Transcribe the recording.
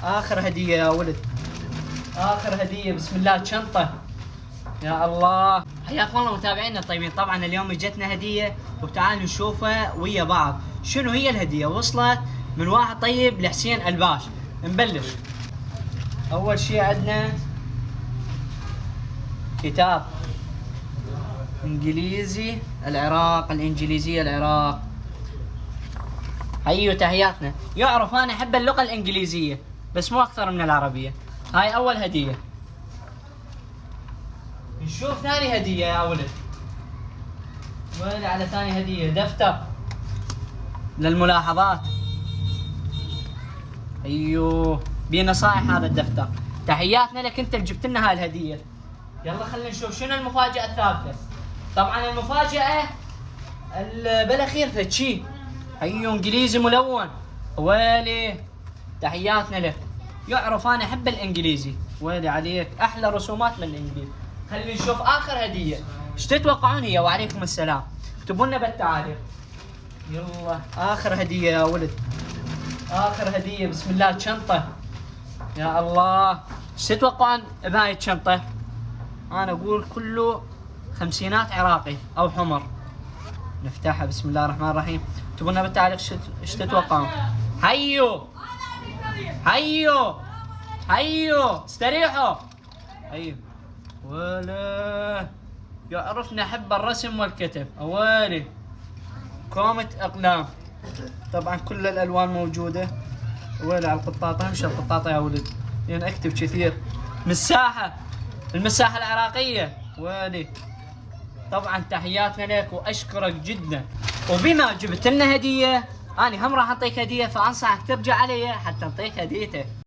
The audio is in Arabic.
آخر هدية يا ولد، آخر هدية. بسم الله، شنطة. يا الله، حياكم الله متابعينا الطيبين. طبعا اليوم اجتنا هدية وتعالوا نشوفها ويا بعض. شنو هي الهدية؟ وصلت من واحد طيب لحسين الباش. نبلش. أول شيء عندنا كتاب إنجليزي العراق، الإنجليزية العراق. هيو تحياتنا. يعرف أنا أحب اللغة الإنجليزية بس مو أكثر من العربية. هاي أول هدية. نشوف ثاني هدية يا ولد. وين على ثاني هدية؟ دفتر للملاحظات. ايوه بنصائح هذا الدفتر. تحياتنا لك انت اللي جبت لنا هاي الهدية. يلا خلينا نشوف شنو المفاجأة الثالثة. طبعا المفاجأة بالاخير فشي. ايوه انجليزي ملون. ويلي تحياتنا لك. يعرف انا احب الانجليزي. ويلي عليك، احلى رسومات من الانجليزي. خلينا نشوف اخر هدية. ايش تتوقعون هي؟ وعليكم السلام. اكتبوا لنا بالتعاليق. يلا اخر هدية يا ولد، اخر هدية. بسم الله، شنطة. يا الله، ايش تتوقعون بهاي الشنطة؟ انا اقول كله خمسينات عراقي او حمر. نفتحها. بسم الله الرحمن الرحيم. اكتبوا لنا بالتعليق ايش تتوقعون. هيو هيو هيو استريحوا. هيو. ولا يعرفنا احب الرسم والكتب. اوالي كومة اقلام. طبعا كل الالوان موجودة. ويلي على القطاطة. امشي القطاطة يا ولد لين اكتب كثير. مساحة، المساحة العراقية. ويلي طبعا تحياتنا لك واشكرك جدا. وبما جبت لنا هدية، انا هم راح اعطيك هدية، فانصحك ترجع علي حتى اعطيك هديتك.